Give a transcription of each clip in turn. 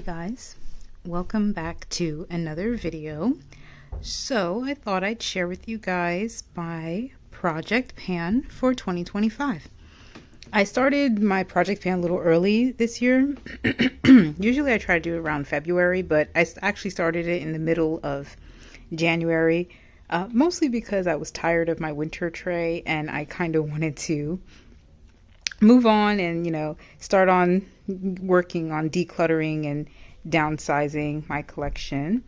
Guys, welcome back to another video. So I thought I'd share with you guys my project pan for 2025. I started my project pan a little early this year. Usually I try to do it around February, but I actually started it in the middle of January, mostly because I was tired of my winter tray and I kind of wanted to move on and start on working on decluttering and downsizing my collection.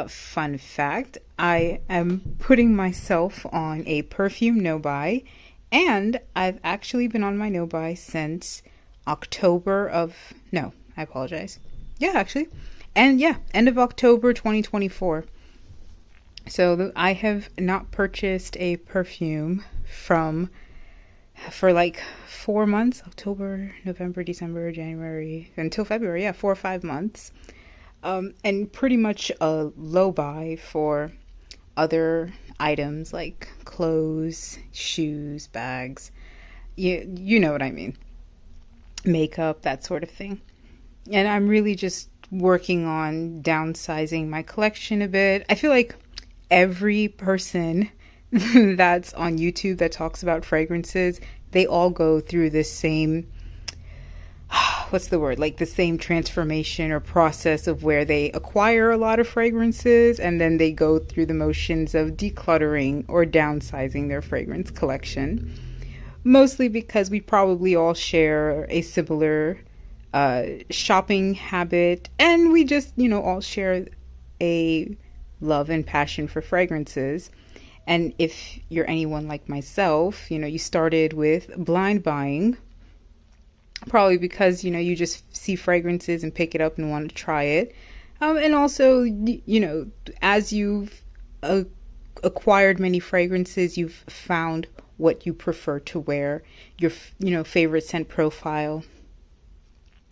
Fun fact, I am putting myself on a perfume no buy, and I've actually been on my no buy since end of October 2024. So I have not purchased a perfume for like 4 months, October, November, December, January, until February, 4 or 5 months. And pretty much a low buy for other items like clothes, shoes, bags, you know what I mean, makeup, that sort of thing. And I'm really just working on downsizing my collection a bit. I feel like every person that's on YouTube that talks about fragrances, they all go through this same, the same transformation or process of where they acquire a lot of fragrances and then they go through the motions of decluttering or downsizing their fragrance collection. Mostly because we probably all share a similar shopping habit, and we just, all share a love and passion for fragrances. And if you're anyone like myself, you started with blind buying, probably because, you just see fragrances and pick it up and want to try it. And also, as you've acquired many fragrances, you've found what you prefer to wear, your, favorite scent profile.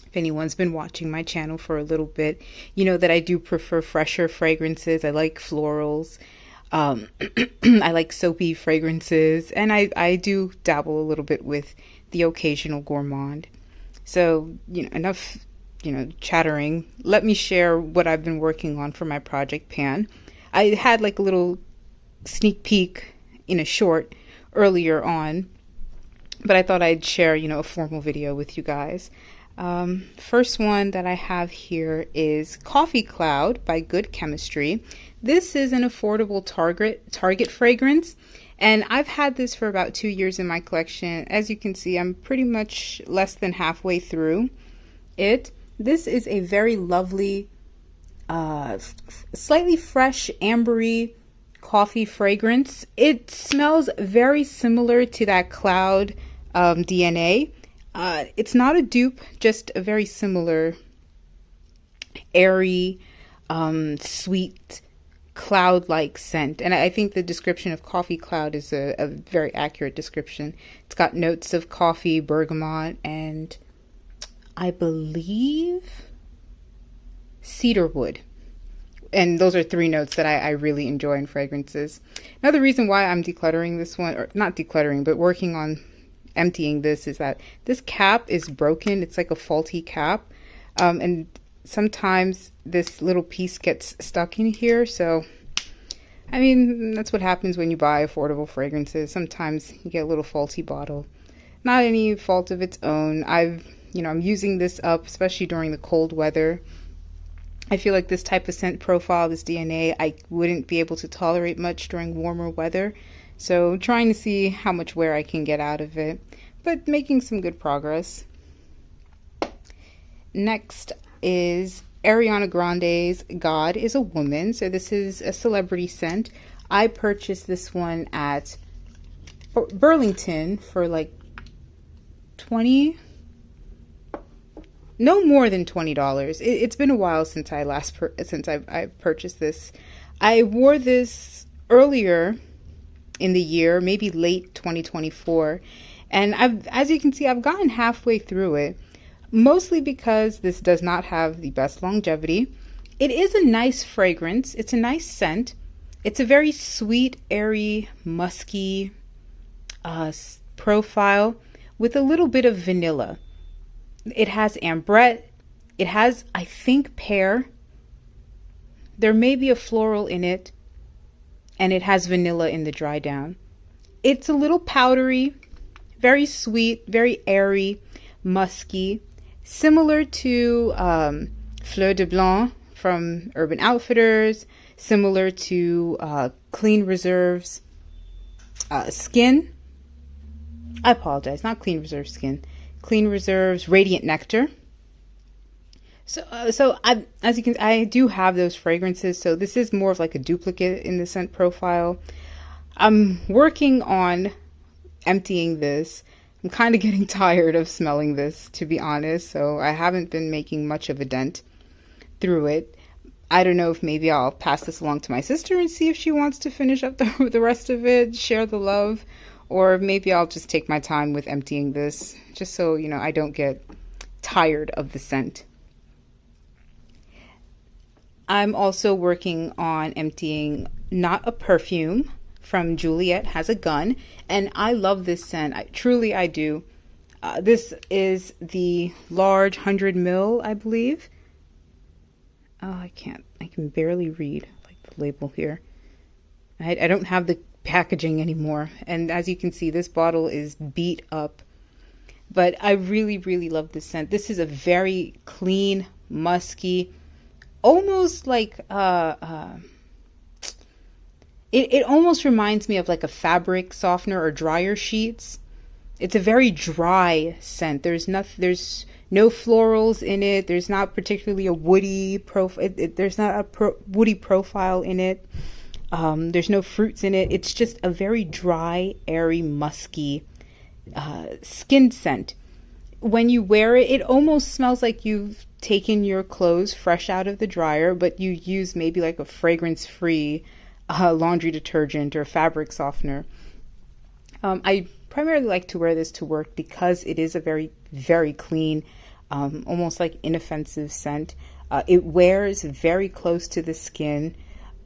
If anyone's been watching my channel for a little bit, that I do prefer fresher fragrances. I like florals. I like soapy fragrances, and I do dabble a little bit with the occasional gourmand. So, enough, chattering. Let me share what I've been working on for my project pan. I had like a little sneak peek in a short earlier on, but I thought I'd share, a formal video with you guys. First one that I have here is Coffee Cloud by Good Chemistry. This is an affordable Target fragrance, and I've had this for about 2 years in my collection. As you can see, I'm pretty much less than halfway through it. This is a very lovely, slightly fresh, ambery coffee fragrance. It smells very similar to that Cloud DNA. It's not a dupe, just a very similar, airy, sweet, cloud-like scent. And I think the description of Coffee Cloud is a very accurate description. It's got notes of coffee, bergamot, and I believe cedarwood. And those are 3 notes that I really enjoy in fragrances. Another reason why I'm decluttering this one, or not decluttering, but working on emptying this, is that this cap is broken. It's like a faulty cap, and sometimes this little piece gets stuck in here. So I mean, that's what happens when you buy affordable fragrances. Sometimes you get a little faulty bottle. Not any fault of its own. I'm using this up, especially during the cold weather. I feel like this type of scent profile, this DNA, I wouldn't be able to tolerate much during warmer weather. So I'm trying to see how much wear I can get out of it, but making some good progress. Next is Ariana Grande's God is a Woman. So this is a celebrity scent. I purchased this one at Burlington for like no more than $20. It's been a while since I I purchased this. I wore this earlier in the year, maybe late 2024, and as you can see, I've gotten halfway through it, mostly because this does not have the best longevity. It is a nice fragrance. It's a nice scent. It's a very sweet, airy, musky profile with a little bit of vanilla. It has ambrette. It has, I think, pear. There may be a floral in it, and it has vanilla in the dry down. It's a little powdery, very sweet, very airy, musky, similar to Fleur de Blanc from Urban Outfitters, similar to Clean Reserve's Skin. I apologize, not Clean Reserve Skin. Clean Reserve's Radiant Nectar. So I do have those fragrances. So this is more of like a duplicate in the scent profile. I'm working on emptying this. I'm kind of getting tired of smelling this, to be honest. So I haven't been making much of a dent through it. I don't know if maybe I'll pass this along to my sister and see if she wants to finish up the rest of it, share the love, or maybe I'll just take my time with emptying this, just so, you know, I don't get tired of the scent. I'm also working on emptying Not a Perfume from Juliet Has a Gun, and I love this scent. I do. This is the large 100 ml, I believe. Oh, I can barely read like the label here. I don't have the packaging anymore, and as you can see, this bottle is beat up, but I really, really love this scent. This is a very clean, musky, almost like it almost reminds me of like a fabric softener or dryer sheets. It's a very dry scent. There's no florals in it. There's not particularly a woody there's not a woody profile in it. There's no fruits in it. It's just a very dry, airy, musky skin scent. When you wear it, it almost smells like you've taken your clothes fresh out of the dryer, but you use maybe like a fragrance-free laundry detergent or fabric softener. I primarily like to wear this to work because it is a very, very clean, almost like inoffensive scent. It wears very close to the skin,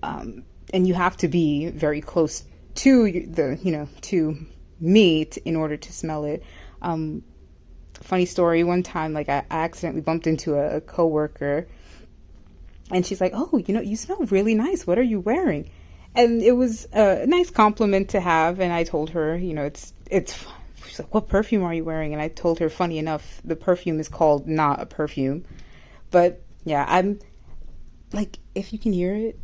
and you have to be very close to to me in order to smell it. Funny story, one time, like I accidentally bumped into a coworker, and she's like, "Oh, you smell really nice. What are you wearing?" And it was a nice compliment to have. And I told her, it's. She's like, "What perfume are you wearing?" And I told her, funny enough, the perfume is called Not a Perfume. But yeah, I'm like, if you can hear it,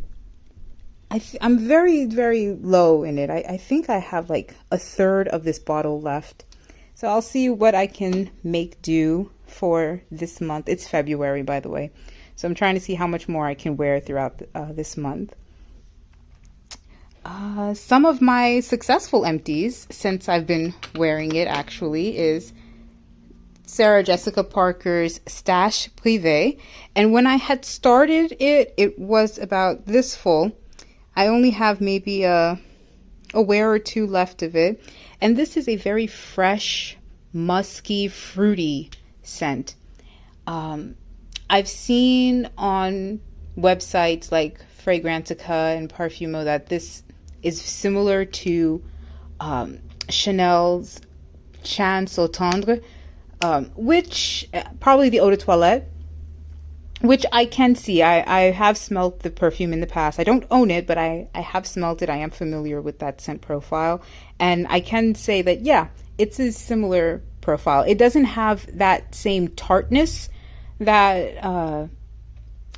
I'm very, very low in it. I think I have like a third of this bottle left. So I'll see what I can make do for this month. It's February, by the way. So I'm trying to see how much more I can wear throughout this month. Some of my successful empties, since I've been wearing it actually, is Sarah Jessica Parker's Stash Privé. And when I had started it, it was about this full. I only have maybe a wear or two left of it. And this is a very fresh, musky, fruity scent. I've seen on websites like Fragrantica and Perfume that this is similar to Chanel's Chan So Tendre, which probably the eau de toilette, which I can see. I have smelled the perfume in the past. I don't own it, but I have smelled it. I am familiar with that scent profile. And I can say that, yeah, it's a similar profile. It doesn't have that same tartness that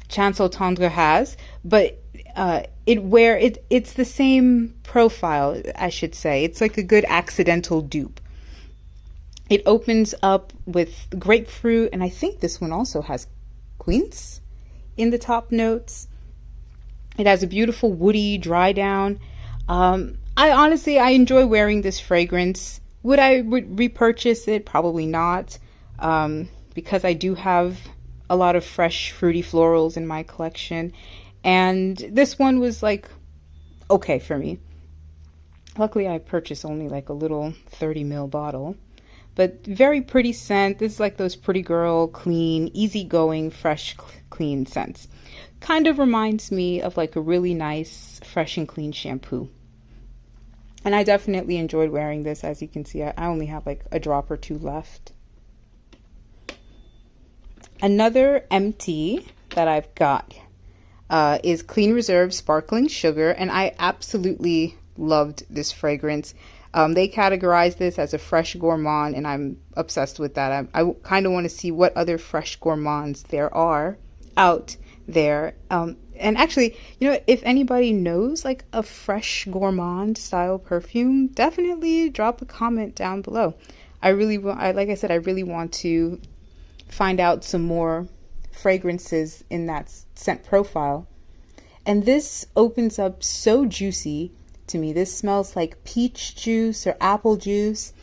Chan So Tendre has, but it's the same profile, I should say. It's like a good accidental dupe. It opens up with grapefruit, and I think this one also has quince in the top notes. It has a beautiful woody dry down. I enjoy wearing this fragrance. Would I repurchase it? Probably not, because I do have a lot of fresh fruity florals in my collection, and this one was like okay for me. Luckily, I purchased only like a little 30 ml bottle. But very pretty scent. This is like those pretty girl, clean, easygoing, fresh, clean scents. Kind of reminds me of like a really nice, fresh and clean shampoo. And I definitely enjoyed wearing this. As you can see, I only have like a drop or two left. Another empty that I've got is Clean Reserve Sparkling Sugar, and I absolutely loved this fragrance. They categorize this as a fresh gourmand, and I'm obsessed with that. I kind of want to see what other fresh gourmands there are out there. And actually, if anybody knows like a fresh gourmand style perfume, definitely drop a comment down below. Like I said, I really want to find out some more fragrances in that scent profile. And this opens up so juicy to me. This smells like peach juice or apple juice.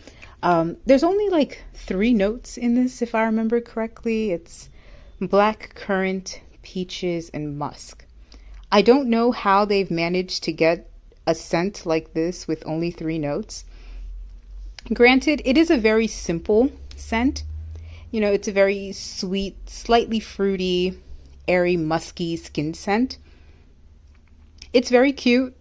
There's only like 3 notes in this, if I remember correctly. It's black currant, peaches, and musk. I don't know how they've managed to get a scent like this with only 3 notes. Granted, it is a very simple scent. It's a very sweet, slightly fruity, airy, musky skin scent. It's very cute,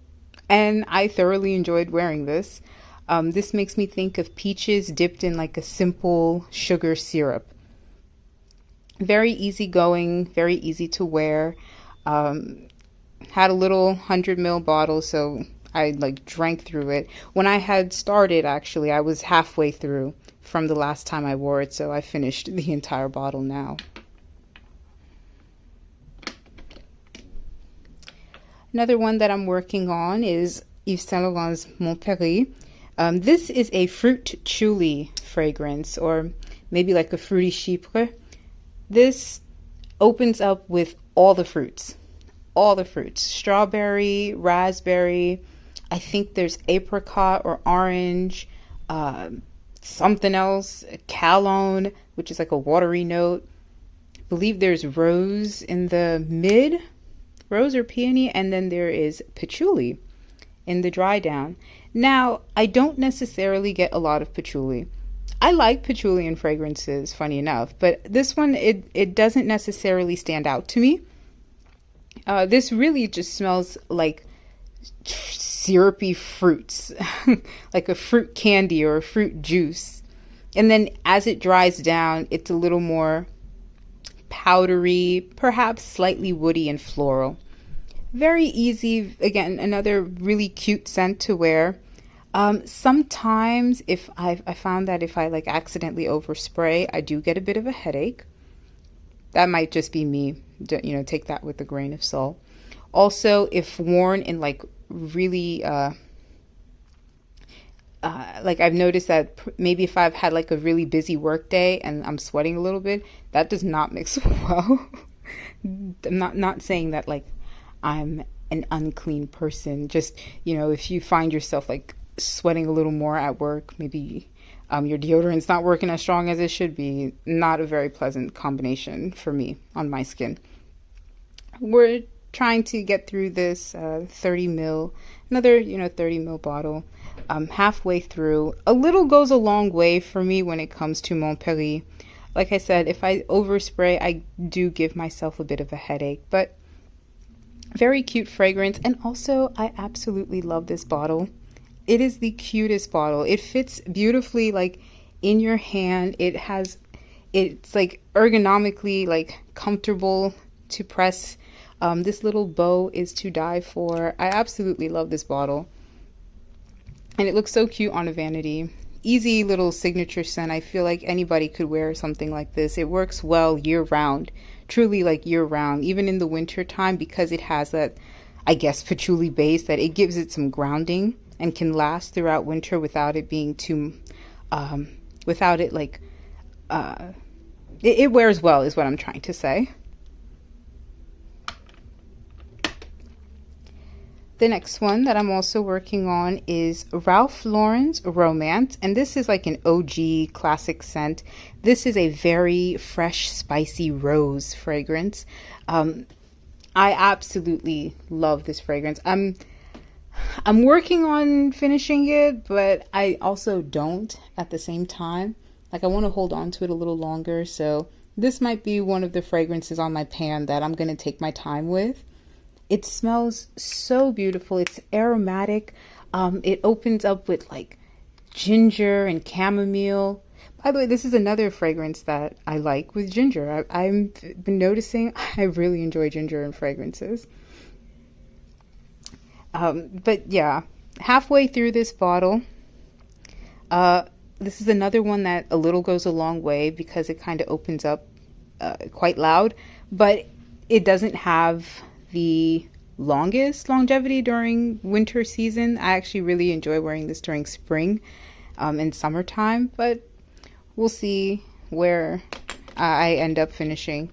and I thoroughly enjoyed wearing this. This makes me think of peaches dipped in like a simple sugar syrup. Very easygoing, very easy to wear. Had a little 100 ml bottle, so I like drank through it. When I had started, actually, I was halfway through from the last time I wore it, so I finished the entire bottle now. Another one that I'm working on is Yves Saint Laurent's Montpellier. This is a fruit chuli fragrance, or maybe like a fruity chypre. This opens up with all the fruits. Strawberry, raspberry, I think there's apricot or orange, something else, cologne, which is like a watery note. I believe there's rose in the mid, rose or peony, and then there is patchouli in the dry down. Now, I don't necessarily get a lot of patchouli. I like patchouli in fragrances, funny enough, but this one, it doesn't necessarily stand out to me. This really just smells like syrupy fruits, like a fruit candy or a fruit juice. And then as it dries down, it's a little more powdery, perhaps slightly woody and floral. Very easy. Again, another really cute scent to wear. Sometimes if I found that if I like accidentally overspray, I do get a bit of a headache. That might just be me. Take that with a grain of salt. Also, if worn in like really, like I've noticed that maybe if I've had like a really busy work day and I'm sweating a little bit, that does not mix well. I'm not saying that like I'm an unclean person. Just, if you find yourself like sweating a little more at work, maybe your deodorant's not working as strong as it should be, not a very pleasant combination for me on my skin. We're trying to get through this 30 ml, another 30 ml bottle. Halfway through. A little goes a long way for me when it comes to Montpellier. Like I said, if I overspray, I do give myself a bit of a headache, but very cute fragrance. And also, I absolutely love this bottle. It is the cutest bottle. It fits beautifully like in your hand. It's like ergonomically like comfortable to press. This little bow is to die for. I absolutely love this bottle. And it looks so cute on a vanity. Easy little signature scent. I feel like anybody could wear something like this. It works well year round. Truly like year round. Even in the winter time, because it has that, I guess, patchouli base, that it gives it some grounding and can last throughout winter without it being too, without it like, it wears well is what I'm trying to say. The next one that I'm also working on is Ralph Lauren's Romance, and this is like an OG classic scent. This is a very fresh, spicy rose fragrance. I absolutely love this fragrance. I'm working on finishing it, but I also don't at the same time. Like I want to hold on to it a little longer, so this might be one of the fragrances on my pan that I'm going to take my time with. It smells so beautiful. It's aromatic. It opens up with like ginger and chamomile. By the way, this is another fragrance that I like with ginger. I've been noticing I really enjoy ginger in fragrances. But yeah, halfway through this bottle, this is another one that a little goes a long way because it kind of opens up quite loud, but it doesn't have the longest longevity during winter season. I actually really enjoy wearing this during spring and summertime, but we'll see where I end up finishing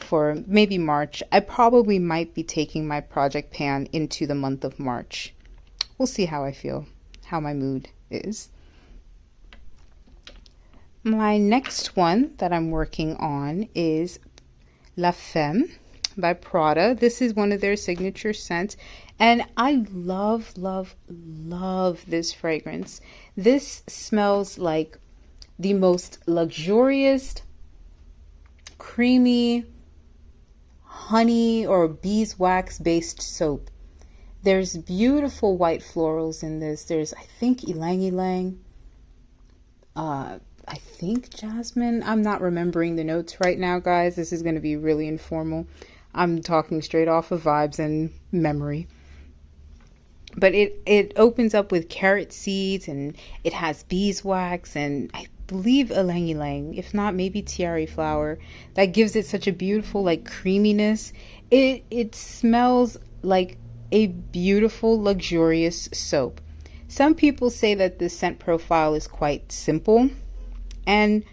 for maybe March. I probably might be taking my project pan into the month of March. We'll see how I feel, how my mood is. My next one that I'm working on is La Femme by Prada. This is one of their signature scents, and I love this fragrance. This smells like the most luxurious, creamy, honey or beeswax based soap. There's beautiful white florals in this. There's, I think, ylang ylang. I think jasmine. I'm not remembering the notes right now, guys. This is going to be really informal. I'm talking straight off of vibes and memory. But it opens up with carrot seeds, and it has beeswax, and I believe ylang ylang, if not maybe tiare flower. That gives it such a beautiful like creaminess. It smells like a beautiful luxurious soap. Some people say that the scent profile is quite simple, and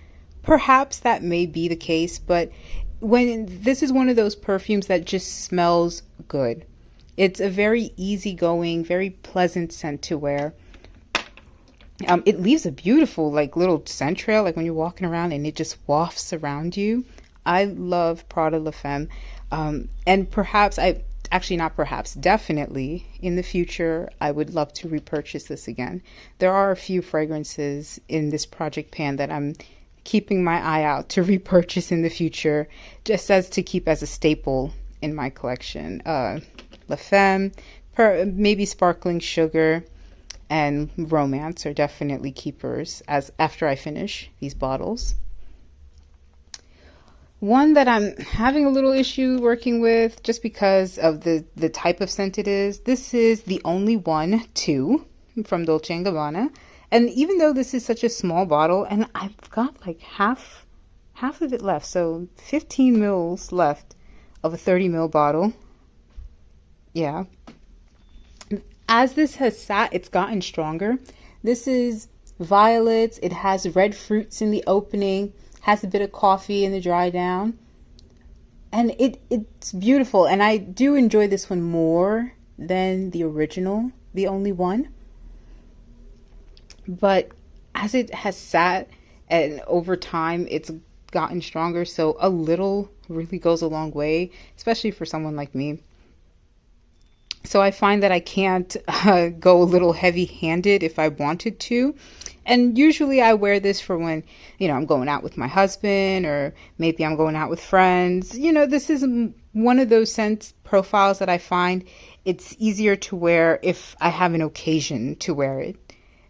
perhaps that may be the case, but when this is one of those perfumes that just smells good. It's a very easygoing, very pleasant scent to wear. It leaves a beautiful like little scent trail, like when you're walking around and it just wafts around you. I love Prada La Femme. And perhaps definitely in the future, I would love to repurchase this again. There are a few fragrances in this project pan that I'm keeping my eye out to repurchase in the future, just as to keep as a staple in my collection. La Femme, maybe Sparkling Sugar, and Romance are definitely keepers as after I finish these bottles. One that I'm having a little issue working with just because of the type of scent it is. This is the Only One 2 from Dolce & Gabbana. And even though this is such a small bottle, and I've got like half of it left, so 15 mils left of a 30 ml bottle. Yeah. As this has sat, it's gotten stronger. This is violets. It has red fruits in the opening, has a bit of coffee in the dry down. And it's beautiful. And I do enjoy this one more than the original, The Only One. But as it has sat and over time, it's gotten stronger. So a little really goes a long way, especially for someone like me. So I find that I can't go a little heavy-handed if I wanted to. And usually I wear this for when, I'm going out with my husband, or maybe I'm going out with friends. This is one of those scent profiles that I find it's easier to wear if I have an occasion to wear it.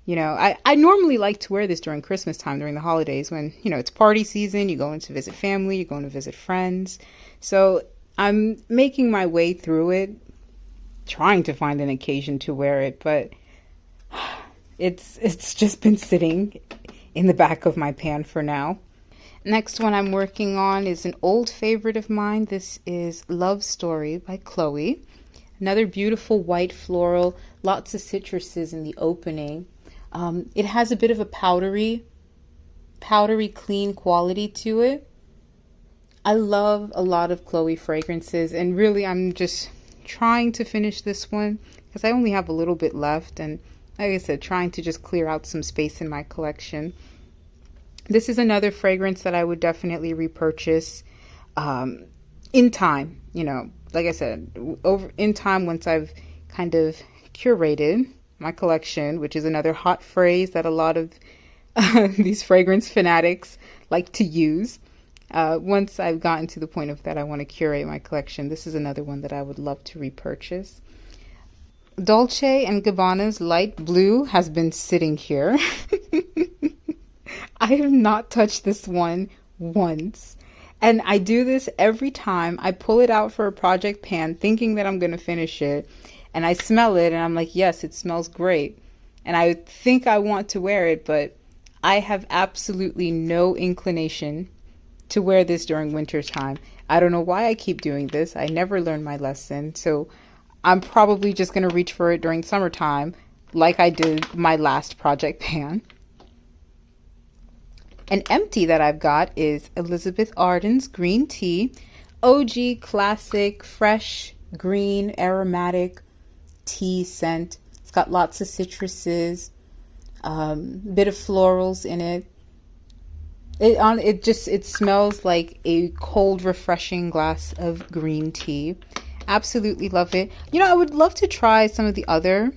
I normally like to wear this during Christmas time, during the holidays when, it's party season, you're going to visit family, you're going to visit friends. So I'm making my way through it, trying to find an occasion to wear it, but it's just been sitting in the back of my pan for now. Next one I'm working on is an old favorite of mine. This is Love Story by Chloe. Another beautiful white floral, lots of citruses in the opening. It has a bit of a powdery clean quality to it. I love a lot of Chloe fragrances, and really I'm just trying to finish this one because I only have a little bit left, and like I said, trying to just clear out some space in my collection. This is another fragrance that I would definitely repurchase in time, like I said, in time once I've kind of curated my collection, which is another hot phrase that a lot of these fragrance fanatics like to use. Once I've gotten to the point of that I want to curate my collection, this is another one that I would love to repurchase. Dolce & Gabbana's Light Blue has been sitting here. I have not touched this one once. And I do this every time. I pull it out for a project pan thinking that I'm going to finish it. And I smell it and I'm like, yes, it smells great. And I think I want to wear it, but I have absolutely no inclination to wear this during winter time. I don't know why I keep doing this. I never learned my lesson. So I'm probably just going to reach for it during summertime like I did my last project pan. An empty that I've got is Elizabeth Arden's green tea. OG classic, fresh, green, aromatic tea scent. It's got lots of citruses, bit of florals in it. It smells like a cold, refreshing glass of green tea. Absolutely love it. I would love to try some of the other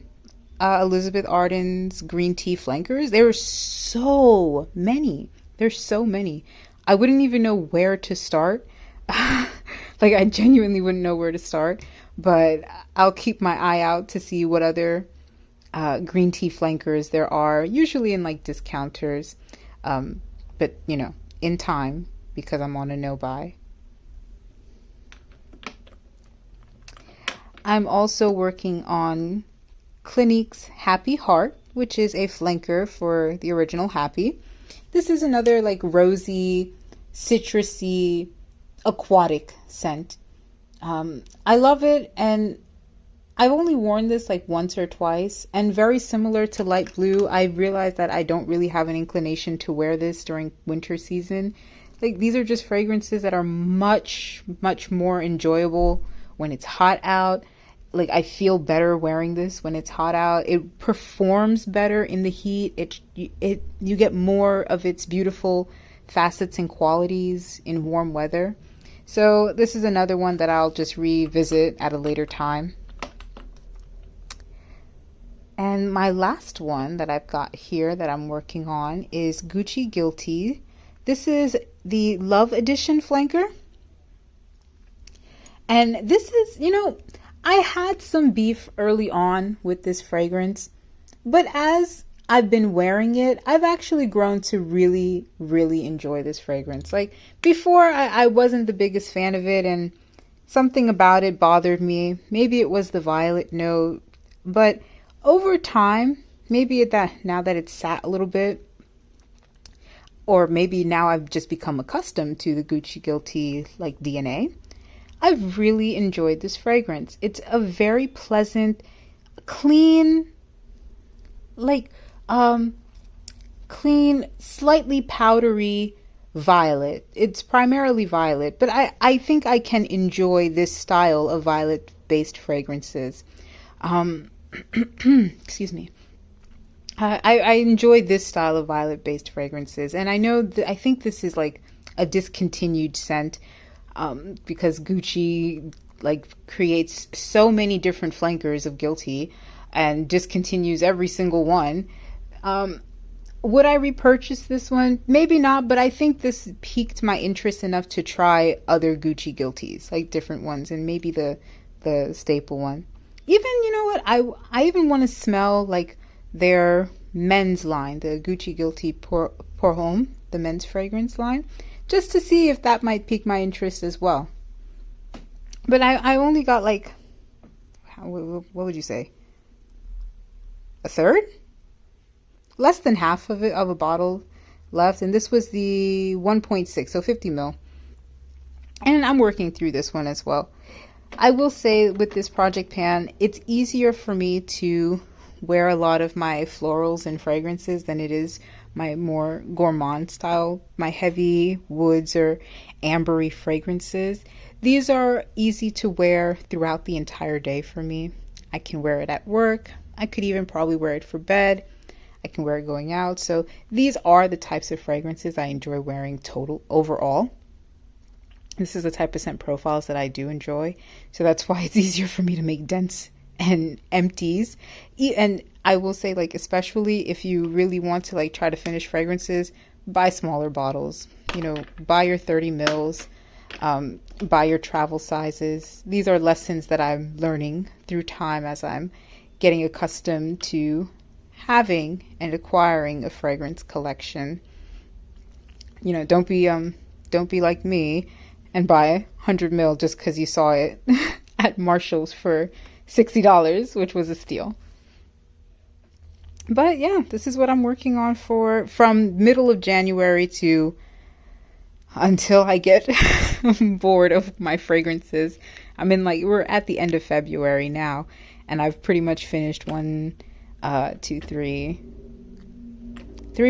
Elizabeth Arden's green tea flankers. There are so many. There's so many. I wouldn't even know where to start. Like, I genuinely wouldn't know where to start. But I'll keep my eye out to see what other green tea flankers there are, usually in like discounters. But, in time, because I'm on a no-buy. I'm also working on Clinique's Happy Heart, which is a flanker for the original Happy. This is another like rosy, citrusy, aquatic scent. I love it, and I've only worn this like once or twice, and very similar to light blue, I realized that I don't really have an inclination to wear this during winter season. Like, these are just fragrances that are much, much more enjoyable when it's hot out. Like, I feel better wearing this when it's hot out. It performs better in the heat. You get more of its beautiful facets and qualities in warm weather. So this is another one that I'll just revisit at a later time. And my last one that I've got here that I'm working on is Gucci Guilty. This is the Love Edition flanker. And this is, I had some beef early on with this fragrance, but as I've been wearing it, I've actually grown to really, really enjoy this fragrance. Like, before, I wasn't the biggest fan of it, and something about it bothered me. Maybe it was the violet note, but over time, maybe now that it's sat a little bit, or maybe now I've just become accustomed to the Gucci Guilty like DNA, I've really enjoyed this fragrance. It's a very pleasant, clean, clean, slightly powdery violet. It's primarily violet, but I think I can enjoy this style of violet-based fragrances. Excuse me. I enjoy this style of violet-based fragrances, and I think this is like a discontinued scent. Because Gucci creates so many different flankers of Guilty and discontinues every single one. Would I repurchase this one? Maybe not, but I think this piqued my interest enough to try other Gucci Guilties, like different ones, and maybe the staple one. Even, I even want to smell like their men's line, the Gucci Guilty Pour Homme, the men's fragrance line, just to see if that might pique my interest as well. But I only got what would you say? A third? Less than half of a bottle left. And this was the 1.6, so 50 ml. And I'm working through this one as well. I will say with this project pan, it's easier for me to wear a lot of my florals and fragrances than it is my more gourmand style, my heavy woods or ambery fragrances. These are easy to wear throughout the entire day for me. I can wear it at work. I could even probably wear it for bed. I can wear it going out. So these are the types of fragrances I enjoy wearing overall. This is the type of scent profiles that I do enjoy. So that's why it's easier for me to make dense and empties. And I will say, especially if you really want to try to finish fragrances, buy smaller bottles. Buy your 30 mils, buy your travel sizes. These are lessons that I'm learning through time as I'm getting accustomed to having and acquiring a fragrance collection. don't be like me and buy 100 mil just because you saw it at Marshall's for $60, which was a steal. But yeah, this is what I'm working on from middle of January to until I get bored of my fragrances. We're at the end of February now, and I've pretty much finished three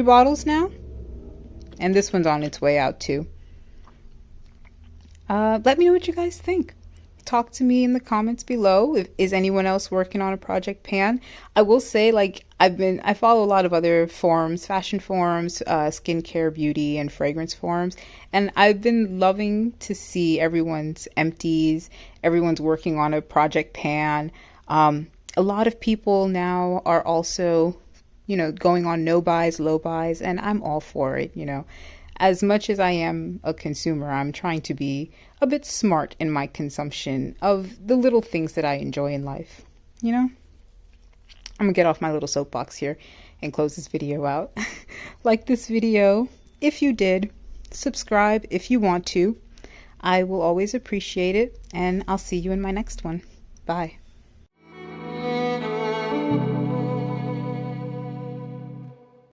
bottles now. And this one's on its way out too. Let me know what you guys think. Talk to me in the comments below. Is anyone else working on a project pan? I will say, I follow a lot of other forums, fashion forums, skincare, beauty, and fragrance forums, and I've been loving to see everyone's empties, everyone's working on a project pan. A lot of people now are also, going on no buys, low buys, and I'm all for it, As much as I am a consumer, I'm trying to be a bit smart in my consumption of the little things that I enjoy in life, I'm gonna get off my little soapbox here and close this video out. Like this video if you did, subscribe if you want to. I will always appreciate it, and I'll see you in my next one. Bye.